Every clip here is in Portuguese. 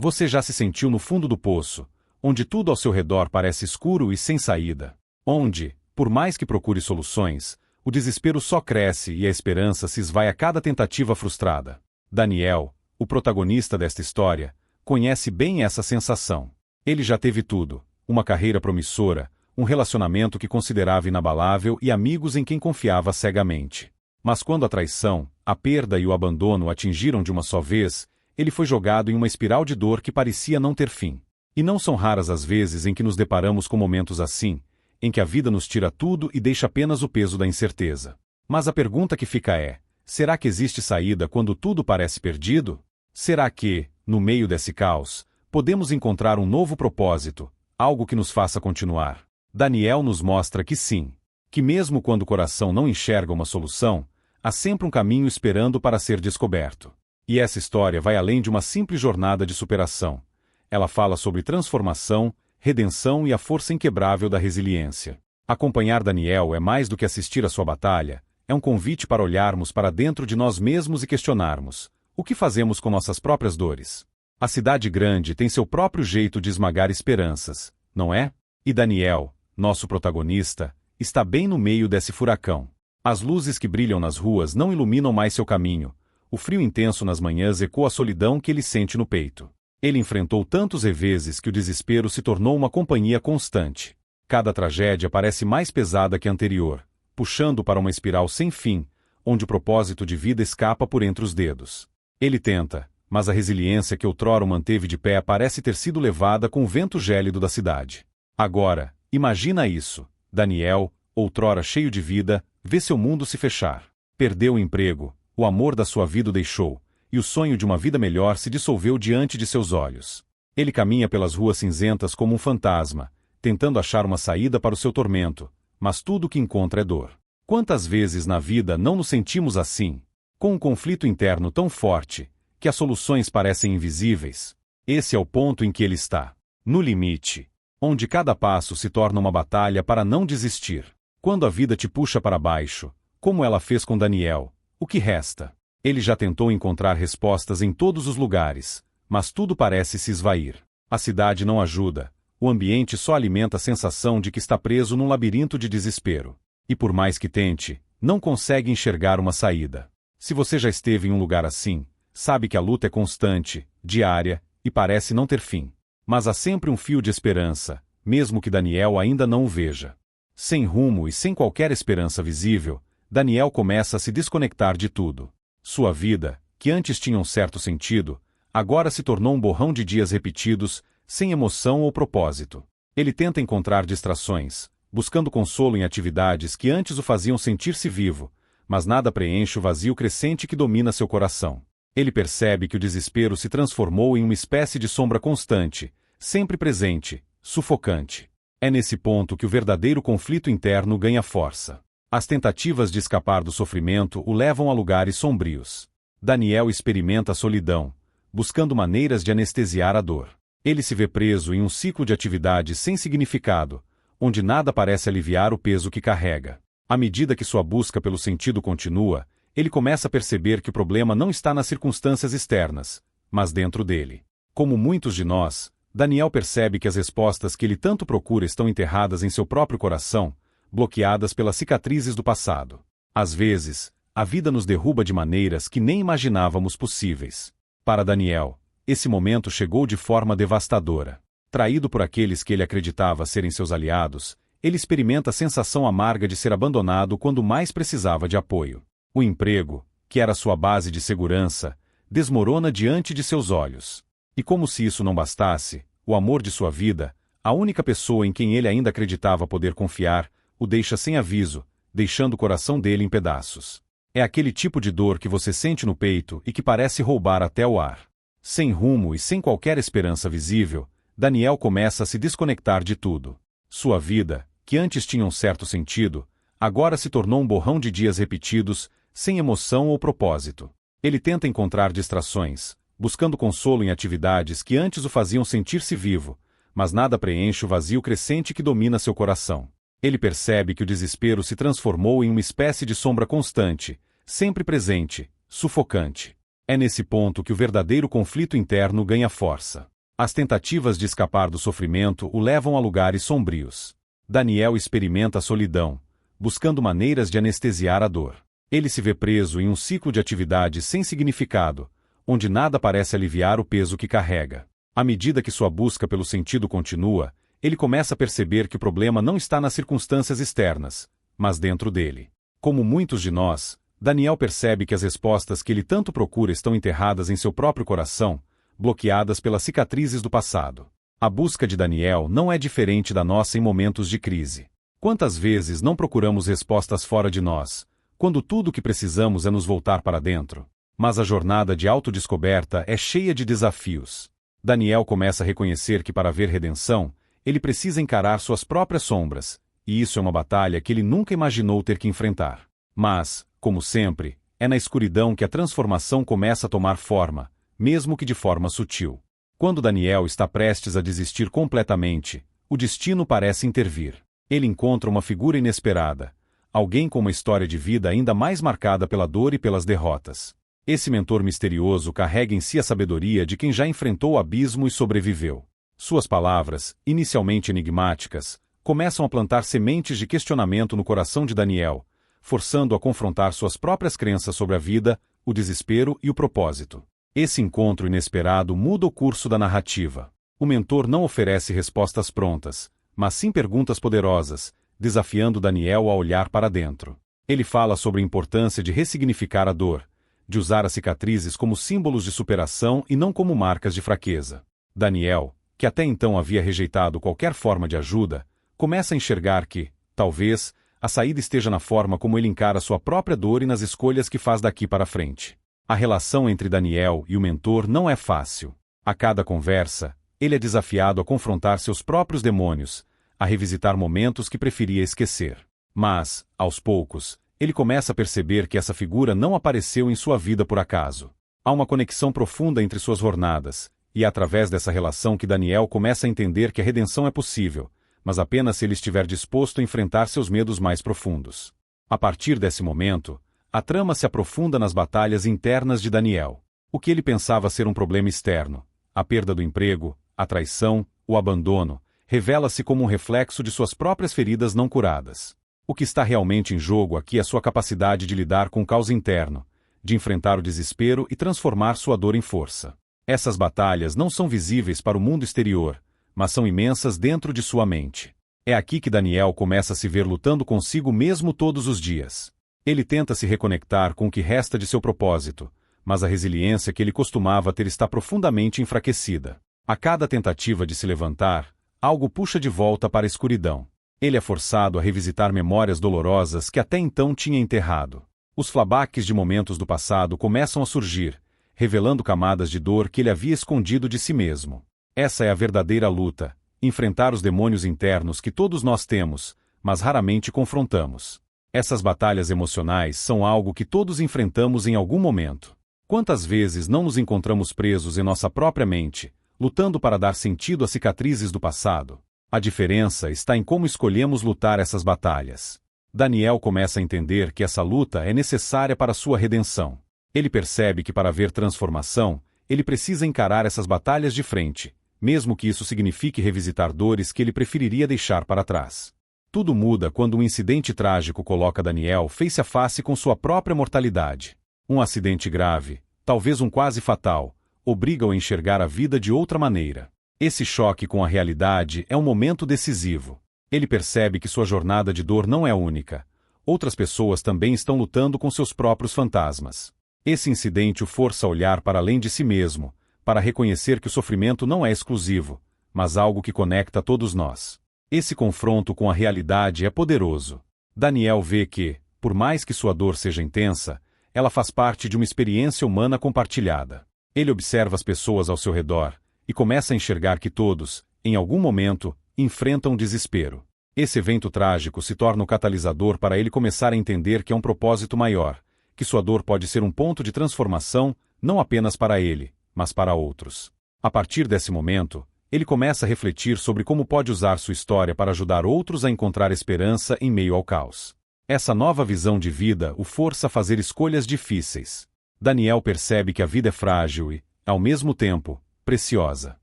Você já se sentiu no fundo do poço, onde tudo ao seu redor parece escuro e sem saída? Onde, por mais que procure soluções, o desespero só cresce e a esperança se esvai a cada tentativa frustrada. Daniel, o protagonista desta história, conhece bem essa sensação. Ele já teve tudo: uma carreira promissora, um relacionamento que considerava inabalável e amigos em quem confiava cegamente. Mas quando a traição, a perda e o abandono o atingiram de uma só vez, ele foi jogado em uma espiral de dor que parecia não ter fim. E não são raras as vezes em que nos deparamos com momentos assim, em que a vida nos tira tudo e deixa apenas o peso da incerteza. Mas a pergunta que fica é: será que existe saída quando tudo parece perdido? Será que, no meio desse caos, podemos encontrar um novo propósito, algo que nos faça continuar? Daniel nos mostra que sim, que mesmo quando o coração não enxerga uma solução, há sempre um caminho esperando para ser descoberto. E essa história vai além de uma simples jornada de superação. Ela fala sobre transformação, redenção e a força inquebrável da resiliência. Acompanhar Daniel é mais do que assistir à sua batalha, é um convite para olharmos para dentro de nós mesmos e questionarmos: o que fazemos com nossas próprias dores? A cidade grande tem seu próprio jeito de esmagar esperanças, não é? E Daniel, nosso protagonista, está bem no meio desse furacão. As luzes que brilham nas ruas não iluminam mais seu caminho. O frio intenso nas manhãs ecoa a solidão que ele sente no peito. Ele enfrentou tantos reveses que o desespero se tornou uma companhia constante. Cada tragédia parece mais pesada que a anterior, puxando para uma espiral sem fim, onde o propósito de vida escapa por entre os dedos. Ele tenta, mas a resiliência que outrora o manteve de pé parece ter sido levada com o vento gélido da cidade. Agora, imagina isso: Daniel, outrora cheio de vida, vê seu mundo se fechar. Perdeu o emprego, o amor da sua vida o deixou, e o sonho de uma vida melhor se dissolveu diante de seus olhos. Ele caminha pelas ruas cinzentas como um fantasma, tentando achar uma saída para o seu tormento, mas tudo o que encontra é dor. Quantas vezes na vida não nos sentimos assim, com um conflito interno tão forte, que as soluções parecem invisíveis? Esse é o ponto em que ele está, no limite, onde cada passo se torna uma batalha para não desistir. Quando a vida te puxa para baixo, como ela fez com Daniel, o que resta? Ele já tentou encontrar respostas em todos os lugares, mas tudo parece se esvair. A cidade não ajuda, o ambiente só alimenta a sensação de que está preso num labirinto de desespero. E por mais que tente, não consegue enxergar uma saída. Se você já esteve em um lugar assim, sabe que a luta é constante, diária, e parece não ter fim. Mas há sempre um fio de esperança, mesmo que Daniel ainda não o veja. Sem rumo e sem qualquer esperança visível, Daniel começa a se desconectar de tudo. Sua vida, que antes tinha um certo sentido, agora se tornou um borrão de dias repetidos, sem emoção ou propósito. Ele tenta encontrar distrações, buscando consolo em atividades que antes o faziam sentir-se vivo, mas nada preenche o vazio crescente que domina seu coração. Ele percebe que o desespero se transformou em uma espécie de sombra constante, sempre presente, sufocante. É nesse ponto que o verdadeiro conflito interno ganha força. As tentativas de escapar do sofrimento o levam a lugares sombrios. Daniel experimenta a solidão, buscando maneiras de anestesiar a dor. Ele se vê preso em um ciclo de atividades sem significado, onde nada parece aliviar o peso que carrega. À medida que sua busca pelo sentido continua, ele começa a perceber que o problema não está nas circunstâncias externas, mas dentro dele. Como muitos de nós, Daniel percebe que as respostas que ele tanto procura estão enterradas em seu próprio coração, bloqueadas pelas cicatrizes do passado. Às vezes, a vida nos derruba de maneiras que nem imaginávamos possíveis. Para Daniel, esse momento chegou de forma devastadora. Traído por aqueles que ele acreditava serem seus aliados, ele experimenta a sensação amarga de ser abandonado quando mais precisava de apoio. O emprego, que era sua base de segurança, desmorona diante de seus olhos. E como se isso não bastasse, o amor de sua vida, a única pessoa em quem ele ainda acreditava poder confiar, o deixa sem aviso, deixando o coração dele em pedaços. É aquele tipo de dor que você sente no peito e que parece roubar até o ar. Sem rumo e sem qualquer esperança visível, Daniel começa a se desconectar de tudo. Sua vida, que antes tinha um certo sentido, agora se tornou um borrão de dias repetidos, sem emoção ou propósito. Ele tenta encontrar distrações, buscando consolo em atividades que antes o faziam sentir-se vivo, mas nada preenche o vazio crescente que domina seu coração. Ele percebe que o desespero se transformou em uma espécie de sombra constante, sempre presente, sufocante. É nesse ponto que o verdadeiro conflito interno ganha força. As tentativas de escapar do sofrimento o levam a lugares sombrios. Daniel experimenta a solidão, buscando maneiras de anestesiar a dor. Ele se vê preso em um ciclo de atividades sem significado, onde nada parece aliviar o peso que carrega. À medida que sua busca pelo sentido continua, ele começa a perceber que o problema não está nas circunstâncias externas, mas dentro dele. Como muitos de nós, Daniel percebe que as respostas que ele tanto procura estão enterradas em seu próprio coração, bloqueadas pelas cicatrizes do passado. A busca de Daniel não é diferente da nossa em momentos de crise. Quantas vezes não procuramos respostas fora de nós, quando tudo o que precisamos é nos voltar para dentro? Mas a jornada de autodescoberta é cheia de desafios. Daniel começa a reconhecer que para haver redenção, ele precisa encarar suas próprias sombras, e isso é uma batalha que ele nunca imaginou ter que enfrentar. Mas, como sempre, é na escuridão que a transformação começa a tomar forma, mesmo que de forma sutil. Quando Daniel está prestes a desistir completamente, o destino parece intervir. Ele encontra uma figura inesperada, alguém com uma história de vida ainda mais marcada pela dor e pelas derrotas. Esse mentor misterioso carrega em si a sabedoria de quem já enfrentou o abismo e sobreviveu. Suas palavras, inicialmente enigmáticas, começam a plantar sementes de questionamento no coração de Daniel, forçando-o a confrontar suas próprias crenças sobre a vida, o desespero e o propósito. Esse encontro inesperado muda o curso da narrativa. O mentor não oferece respostas prontas, mas sim perguntas poderosas, desafiando Daniel a olhar para dentro. Ele fala sobre a importância de ressignificar a dor, de usar as cicatrizes como símbolos de superação e não como marcas de fraqueza. Daniel, que até então havia rejeitado qualquer forma de ajuda, começa a enxergar que, talvez, a saída esteja na forma como ele encara sua própria dor e nas escolhas que faz daqui para frente. A relação entre Daniel e o mentor não é fácil. A cada conversa, ele é desafiado a confrontar seus próprios demônios, a revisitar momentos que preferia esquecer. Mas, aos poucos, ele começa a perceber que essa figura não apareceu em sua vida por acaso. Há uma conexão profunda entre suas jornadas, e é através dessa relação que Daniel começa a entender que a redenção é possível, mas apenas se ele estiver disposto a enfrentar seus medos mais profundos. A partir desse momento, a trama se aprofunda nas batalhas internas de Daniel. O que ele pensava ser um problema externo, a perda do emprego, a traição, o abandono, revela-se como um reflexo de suas próprias feridas não curadas. O que está realmente em jogo aqui é sua capacidade de lidar com o caos interno, de enfrentar o desespero e transformar sua dor em força. Essas batalhas não são visíveis para o mundo exterior, mas são imensas dentro de sua mente. É aqui que Daniel começa a se ver lutando consigo mesmo todos os dias. Ele tenta se reconectar com o que resta de seu propósito, mas a resiliência que ele costumava ter está profundamente enfraquecida. A cada tentativa de se levantar, algo puxa de volta para a escuridão. Ele é forçado a revisitar memórias dolorosas que até então tinha enterrado. Os flashbacks de momentos do passado começam a surgir, revelando camadas de dor que ele havia escondido de si mesmo. Essa é a verdadeira luta, enfrentar os demônios internos que todos nós temos, mas raramente confrontamos. Essas batalhas emocionais são algo que todos enfrentamos em algum momento. Quantas vezes não nos encontramos presos em nossa própria mente, lutando para dar sentido às cicatrizes do passado? A diferença está em como escolhemos lutar essas batalhas. Daniel começa a entender que essa luta é necessária para sua redenção. Ele percebe que para haver transformação, ele precisa encarar essas batalhas de frente, mesmo que isso signifique revisitar dores que ele preferiria deixar para trás. Tudo muda quando um incidente trágico coloca Daniel face a face com sua própria mortalidade. Um acidente grave, talvez um quase fatal, obriga-o a enxergar a vida de outra maneira. Esse choque com a realidade é um momento decisivo. Ele percebe que sua jornada de dor não é única. Outras pessoas também estão lutando com seus próprios fantasmas. Esse incidente o força a olhar para além de si mesmo, para reconhecer que o sofrimento não é exclusivo, mas algo que conecta todos nós. Esse confronto com a realidade é poderoso. Daniel vê que, por mais que sua dor seja intensa, ela faz parte de uma experiência humana compartilhada. Ele observa as pessoas ao seu redor e começa a enxergar que todos, em algum momento, enfrentam desespero. Esse evento trágico se torna o catalisador para ele começar a entender que é um propósito maior, que sua dor pode ser um ponto de transformação, não apenas para ele, mas para outros. A partir desse momento, ele começa a refletir sobre como pode usar sua história para ajudar outros a encontrar esperança em meio ao caos. Essa nova visão de vida o força a fazer escolhas difíceis. Daniel percebe que a vida é frágil e, ao mesmo tempo, preciosa.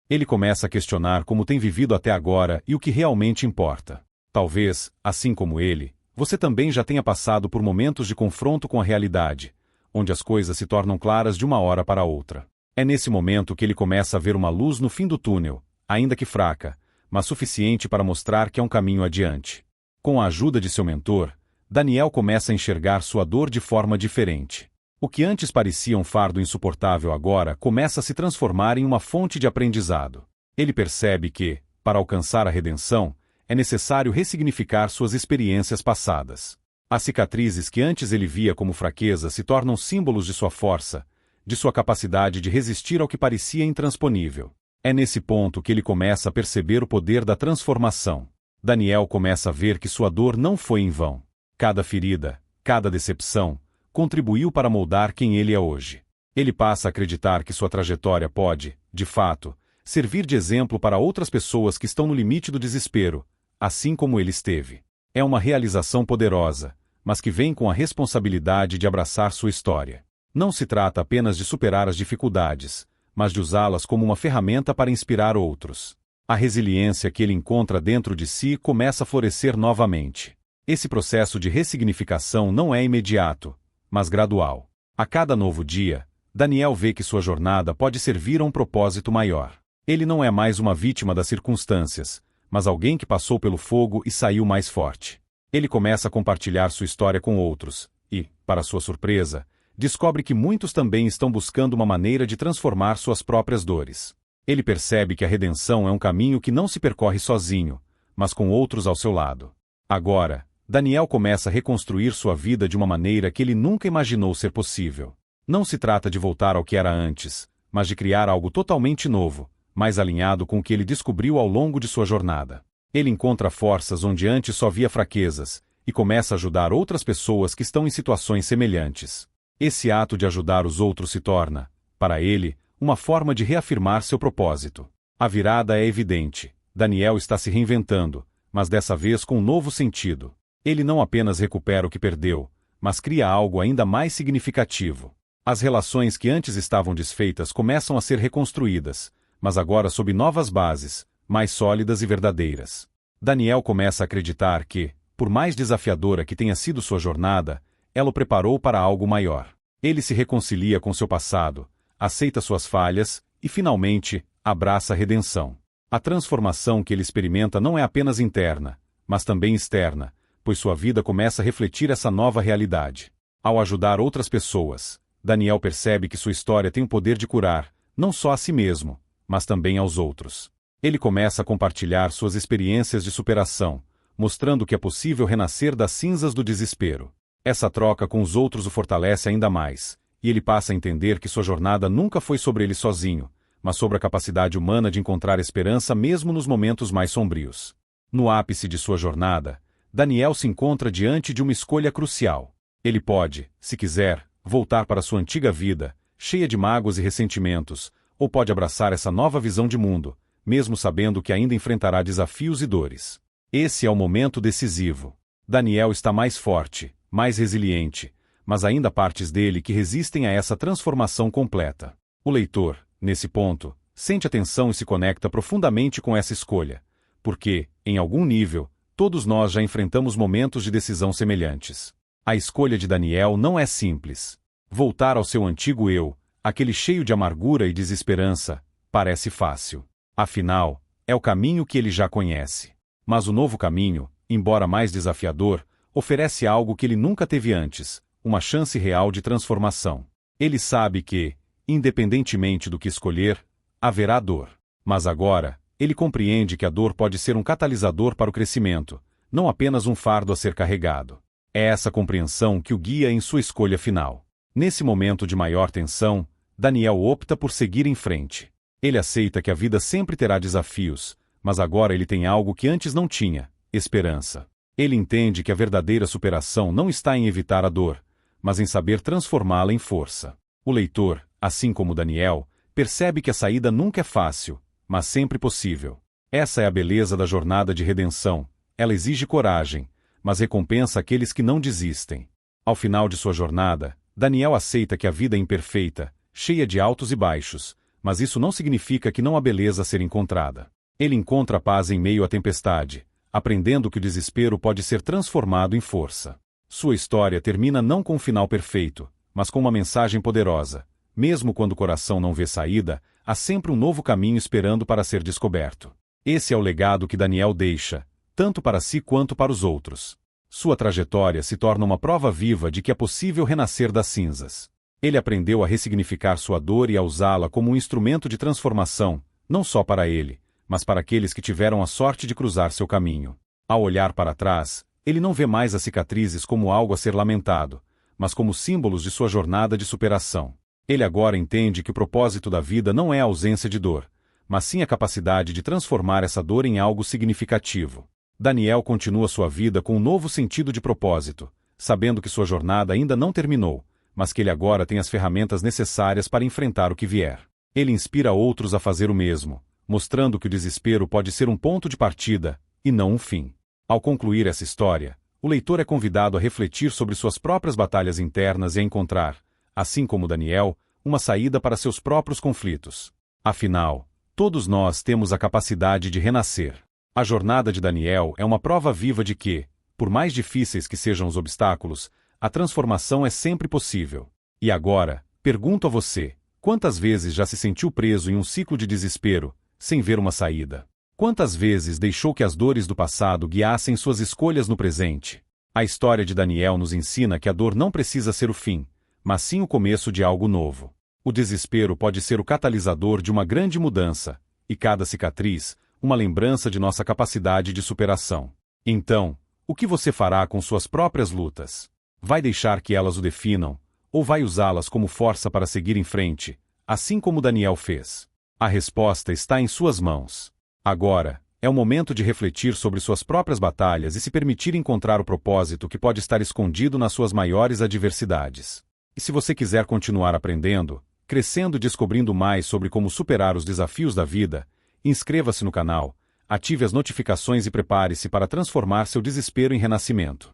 Ele começa a questionar como tem vivido até agora e o que realmente importa. Talvez, assim como ele, você também já tenha passado por momentos de confronto com a realidade, onde as coisas se tornam claras de uma hora para outra. É nesse momento que ele começa a ver uma luz no fim do túnel, ainda que fraca, mas suficiente para mostrar que é um caminho adiante. Com a ajuda de seu mentor, Daniel começa a enxergar sua dor de forma diferente. O que antes parecia um fardo insuportável agora começa a se transformar em uma fonte de aprendizado. Ele percebe que, para alcançar a redenção, é necessário ressignificar suas experiências passadas. As cicatrizes que antes ele via como fraqueza se tornam símbolos de sua força, de sua capacidade de resistir ao que parecia intransponível. É nesse ponto que ele começa a perceber o poder da transformação. Daniel começa a ver que sua dor não foi em vão. Cada ferida, cada decepção, contribuiu para moldar quem ele é hoje. Ele passa a acreditar que sua trajetória pode, de fato, servir de exemplo para outras pessoas que estão no limite do desespero, assim como ele esteve. É uma realização poderosa, mas que vem com a responsabilidade de abraçar sua história. Não se trata apenas de superar as dificuldades, mas de usá-las como uma ferramenta para inspirar outros. A resiliência que ele encontra dentro de si começa a florescer novamente. Esse processo de ressignificação não é imediato, mas gradual. A cada novo dia, Daniel vê que sua jornada pode servir a um propósito maior. Ele não é mais uma vítima das circunstâncias, mas alguém que passou pelo fogo e saiu mais forte. Ele começa a compartilhar sua história com outros, e, para sua surpresa, descobre que muitos também estão buscando uma maneira de transformar suas próprias dores. Ele percebe que a redenção é um caminho que não se percorre sozinho, mas com outros ao seu lado. Agora, Daniel começa a reconstruir sua vida de uma maneira que ele nunca imaginou ser possível. Não se trata de voltar ao que era antes, mas de criar algo totalmente novo, mais alinhado com o que ele descobriu ao longo de sua jornada. Ele encontra forças onde antes só via fraquezas, e começa a ajudar outras pessoas que estão em situações semelhantes. Esse ato de ajudar os outros se torna, para ele, uma forma de reafirmar seu propósito. A virada é evidente. Daniel está se reinventando, mas dessa vez com um novo sentido. Ele não apenas recupera o que perdeu, mas cria algo ainda mais significativo. As relações que antes estavam desfeitas começam a ser reconstruídas, mas agora sob novas bases, mais sólidas e verdadeiras. Daniel começa a acreditar que, por mais desafiadora que tenha sido sua jornada, ela o preparou para algo maior. Ele se reconcilia com seu passado, aceita suas falhas e, finalmente, abraça a redenção. A transformação que ele experimenta não é apenas interna, mas também externa, pois sua vida começa a refletir essa nova realidade. Ao ajudar outras pessoas, Daniel percebe que sua história tem o poder de curar, não só a si mesmo, mas também aos outros. Ele começa a compartilhar suas experiências de superação, mostrando que é possível renascer das cinzas do desespero. Essa troca com os outros o fortalece ainda mais, e ele passa a entender que sua jornada nunca foi sobre ele sozinho, mas sobre a capacidade humana de encontrar esperança mesmo nos momentos mais sombrios. No ápice de sua jornada, Daniel se encontra diante de uma escolha crucial. Ele pode, se quiser, voltar para sua antiga vida, cheia de mágoas e ressentimentos, ou pode abraçar essa nova visão de mundo, mesmo sabendo que ainda enfrentará desafios e dores. Esse é o momento decisivo. Daniel está mais forte, mais resiliente, mas ainda há partes dele que resistem a essa transformação completa. O leitor, nesse ponto, sente a tensão e se conecta profundamente com essa escolha, porque, em algum nível, todos nós já enfrentamos momentos de decisão semelhantes. A escolha de Daniel não é simples. Voltar ao seu antigo eu, aquele cheio de amargura e desesperança, parece fácil. Afinal, é o caminho que ele já conhece. Mas o novo caminho, embora mais desafiador, oferece algo que ele nunca teve antes, uma chance real de transformação. Ele sabe que, independentemente do que escolher, haverá dor. Mas agora, ele compreende que a dor pode ser um catalisador para o crescimento, não apenas um fardo a ser carregado. É essa compreensão que o guia em sua escolha final. Nesse momento de maior tensão, Daniel opta por seguir em frente. Ele aceita que a vida sempre terá desafios, mas agora ele tem algo que antes não tinha: esperança. Ele entende que a verdadeira superação não está em evitar a dor, mas em saber transformá-la em força. O leitor, assim como Daniel, percebe que a saída nunca é fácil, mas sempre possível. Essa é a beleza da jornada de redenção. Ela exige coragem, mas recompensa aqueles que não desistem. Ao final de sua jornada, Daniel aceita que a vida é imperfeita, cheia de altos e baixos, mas isso não significa que não há beleza a ser encontrada. Ele encontra paz em meio à tempestade, aprendendo que o desespero pode ser transformado em força. Sua história termina não com um final perfeito, mas com uma mensagem poderosa. Mesmo quando o coração não vê saída, há sempre um novo caminho esperando para ser descoberto. Esse é o legado que Daniel deixa, tanto para si quanto para os outros. Sua trajetória se torna uma prova viva de que é possível renascer das cinzas. Ele aprendeu a ressignificar sua dor e a usá-la como um instrumento de transformação, não só para ele, mas para aqueles que tiveram a sorte de cruzar seu caminho. Ao olhar para trás, ele não vê mais as cicatrizes como algo a ser lamentado, mas como símbolos de sua jornada de superação. Ele agora entende que o propósito da vida não é a ausência de dor, mas sim a capacidade de transformar essa dor em algo significativo. Daniel continua sua vida com um novo sentido de propósito, sabendo que sua jornada ainda não terminou, mas que ele agora tem as ferramentas necessárias para enfrentar o que vier. Ele inspira outros a fazer o mesmo, mostrando que o desespero pode ser um ponto de partida, e não um fim. Ao concluir essa história, o leitor é convidado a refletir sobre suas próprias batalhas internas e a encontrar, assim como Daniel, uma saída para seus próprios conflitos. Afinal, todos nós temos a capacidade de renascer. A jornada de Daniel é uma prova viva de que, por mais difíceis que sejam os obstáculos, a transformação é sempre possível. E agora, pergunto a você, quantas vezes já se sentiu preso em um ciclo de desespero, sem ver uma saída? Quantas vezes deixou que as dores do passado guiassem suas escolhas no presente? A história de Daniel nos ensina que a dor não precisa ser o fim, mas sim o começo de algo novo. O desespero pode ser o catalisador de uma grande mudança, e cada cicatriz, uma lembrança de nossa capacidade de superação. Então, o que você fará com suas próprias lutas? Vai deixar que elas o definam, ou vai usá-las como força para seguir em frente, assim como Daniel fez? A resposta está em suas mãos. Agora, é o momento de refletir sobre suas próprias batalhas e se permitir encontrar o propósito que pode estar escondido nas suas maiores adversidades. E se você quiser continuar aprendendo, crescendo e descobrindo mais sobre como superar os desafios da vida, inscreva-se no canal, ative as notificações e prepare-se para transformar seu desespero em renascimento.